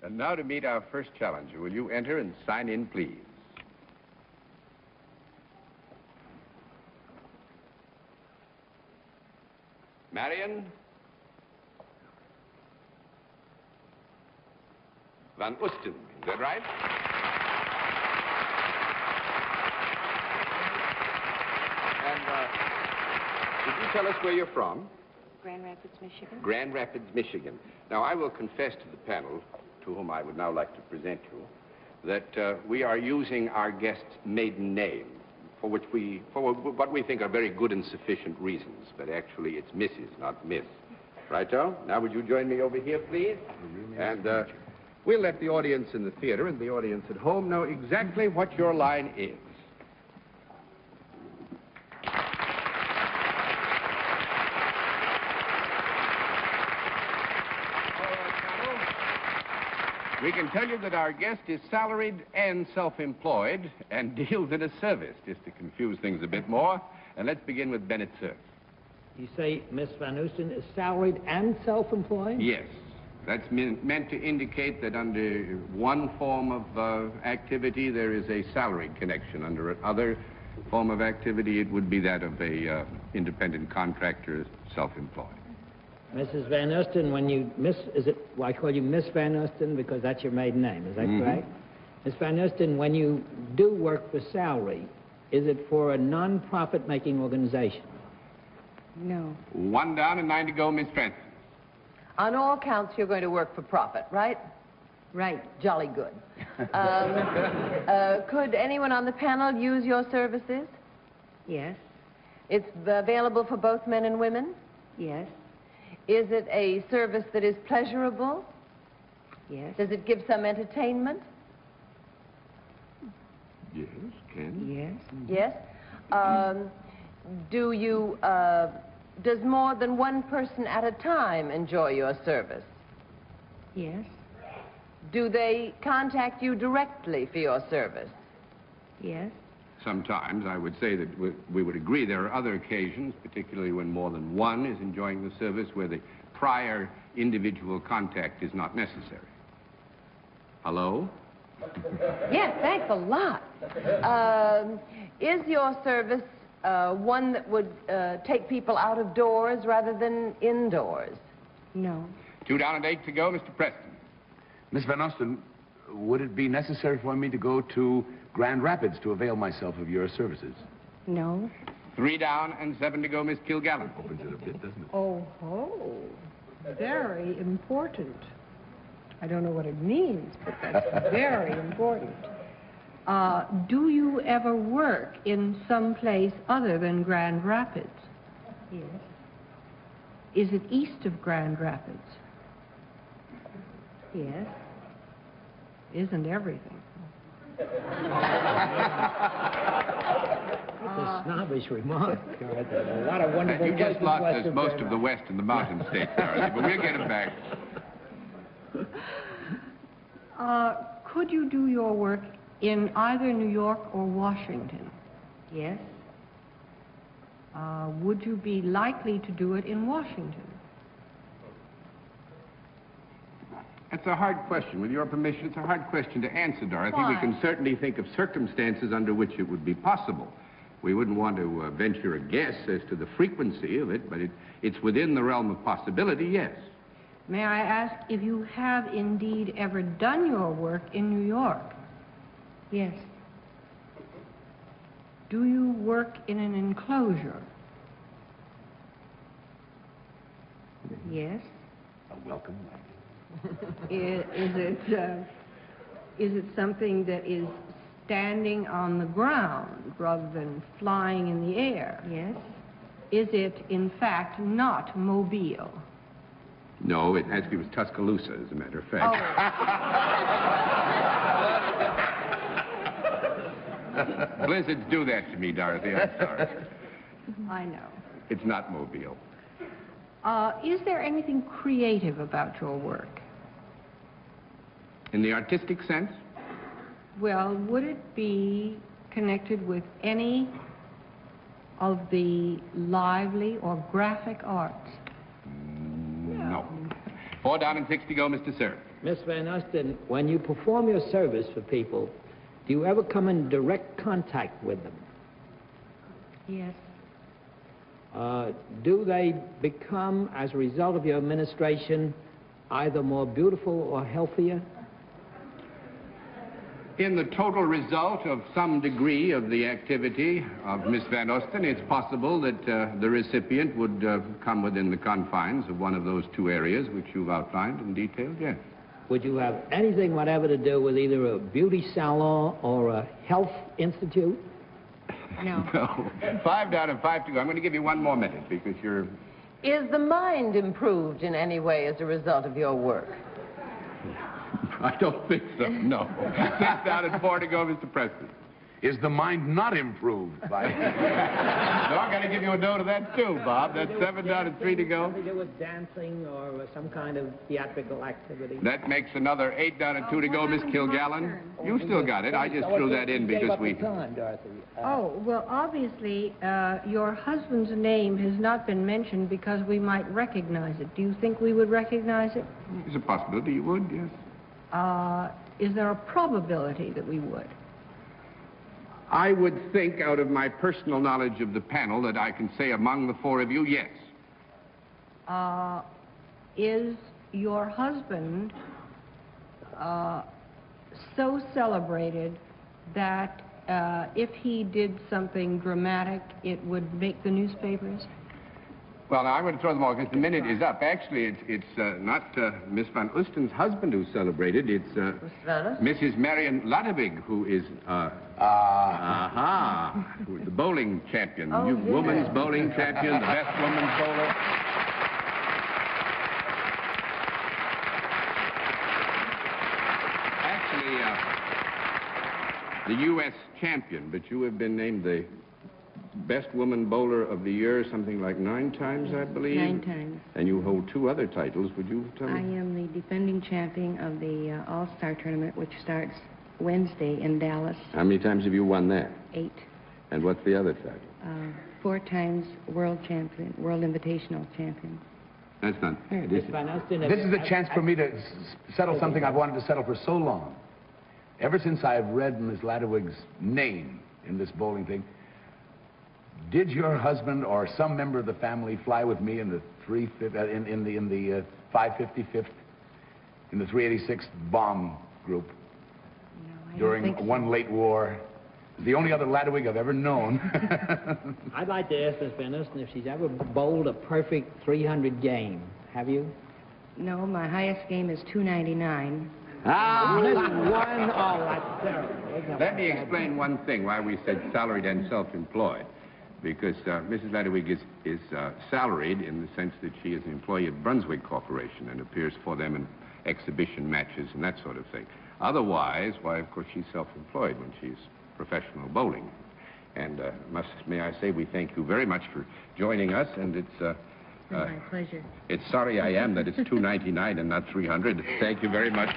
And now to meet our first challenger. Will you enter and sign in, please? Marion Van Osten, is that right? And did you tell us where you're from? Grand Rapids, Michigan. Grand Rapids, Michigan. Now, I will confess to the panel, to whom I would now like to present you, that we are using our guest's maiden name, for what we think are very good and sufficient reasons, but actually it's Mrs., not Miss. Righto? Now, would you join me over here, please? And we'll let the audience in the theater and the audience at home know exactly what your line is. We can tell you that our guest is salaried and self-employed and deals in a service, just to confuse things a bit more. And let's begin with Bennett, sir. You say Miss Van Osten is salaried and self-employed? Yes. That's meant to indicate that under one form of activity, there is a salaried connection. Under another form of activity, it would be that of a independent contractor, self-employed. Mrs. Van Osten, when you I call you Miss Van Osten because that's your maiden name, is that correct? Miss Van Osten, when you do work for salary, is it for a non-profit making organization? No. 1 down and 9 to go, Miss Francis. On all counts, you're going to work for profit, right? Right. Jolly good. Could anyone on the panel use your services? Yes. It's available for both men and women? Yes. Is it a service that is pleasurable? Yes. Does it give some entertainment? Yes, can. Yes. Yes. Does more than one person at a time enjoy your service? Yes. Do they contact you directly for your service? Yes. Sometimes I would say that we would agree there are other occasions, particularly when more than one is enjoying the service, where the prior individual contact is not necessary. Hello? Yes, thanks a lot. Is your service one that would take people out of doors rather than indoors? No. 2 down and 8 to go, Mr. Preston. Miss Van Osten, would it be necessary for me to go to Grand Rapids to avail myself of your services? No. 3 down and 7 to go, Miss Kilgallen. Opens it a bit, doesn't it? Oh, very important. I don't know what it means, but that's very important. Do you ever work in some place other than Grand Rapids? Yes. Is it east of Grand Rapids? Yes. Isn't everything? It's a snobbish remark. A lot of wonderful You just places lost west us of most Grand of the west and the mountain states, Dorothy, but we'll get them back. Could you do your work in either New York or Washington? Yes. Would you be likely to do it in Washington? That's a hard question. With your permission, it's a hard question to answer, Dorothy. Why? We can certainly think of circumstances under which it would be possible. We wouldn't want to venture a guess as to the frequency of it, but it's within the realm of possibility, yes. May I ask if you have indeed ever done your work in New York? Yes. Do you work in an enclosure? Yes. A welcome. Is it something that is standing on the ground rather than flying in the air? Yes. Is it, in fact, not mobile? No, it actually was Tuscaloosa, as a matter of fact. Oh. Blizzards do that to me, Dorothy. I'm sorry. I know. It's not Mobile. Is there anything creative about your work? In the artistic sense? Well, would it be connected with any of the lively or graphic arts? No. 4 down and 6 to go, Mr. Sir. Miss Van Osten, when you perform your service for people, do you ever come in direct contact with them? Yes. Do they become, as a result of your administration, either more beautiful or healthier? In the total result of some degree of the activity of Miss Van Osten, it's possible that the recipient would come within the confines of one of those two areas which you've outlined in detail, yes. Would you have anything whatever to do with either a beauty salon or a health institute? No. No. 5 down and 5 to go. I'm going to give you one more minute because you're... Is the mind improved in any way as a result of your work? I don't think so, no. 6 down and 4 to go, Mr. Preston. Is the mind not improved by... No, I'm going to give you a no to that, too, Bob. That's 7 down and 3 to go. Something to do with dancing or some kind of theatrical activity? That makes another 8 down and 2 to go, Miss Kilgallen. You still got it. I just threw that in because we... Oh, well, obviously, your husband's name has not been mentioned because we might recognize it. Do you think we would recognize it? It's a possibility you would, yes. Is there a probability that we would? I would think, out of my personal knowledge of the panel, that I can say among the 4 of you, yes. Is your husband so celebrated that if he did something dramatic, it would make the newspapers? Well, now, I'm going to throw them all because the minute is up. Actually, it's not Miss Van Osten's husband who's celebrated. It's Mrs. Marion Ladewig, who is, who is the bowling champion, Oh, the yeah. woman's bowling champion, the best woman's bowler. Actually, the U.S. champion, but you have been named the best woman bowler of the year, something like 9 times, I believe. 9 times. And you hold 2 other titles. Would you tell I me? am the defending champion of the All-Star Tournament, which starts Wednesday in Dallas. How many times have you won that? 8. And what's the other title? 4 times world champion, world invitational champion. That's not fair, Miss is it? Van Osten, This is a chance for me to settle something I've wanted to settle for so long. Ever since I've read Miss Ladewig's name in this bowling thing, did your husband or some member of the family fly with me in the 555th, in the 386th bomb group No, I don't during think so. one late war? The only other Ladewig I've ever known. I'd like to ask Miss Van Osten if she's ever bowled a perfect 300 game. Have you? No, my highest game is 299. Miss one. Oh, that's terrible. Let me explain one thing why we said salaried and self-employed. Because Mrs. Ladewig is salaried in the sense that she is an employee of Brunswick Corporation and appears for them in exhibition matches and that sort of thing. Otherwise, why, of course, she's self-employed when she's professional bowling. And may I say we thank you very much for joining us, and it's... My pleasure. It's sorry I am that it's $2.99 and not $300. Thank you very much.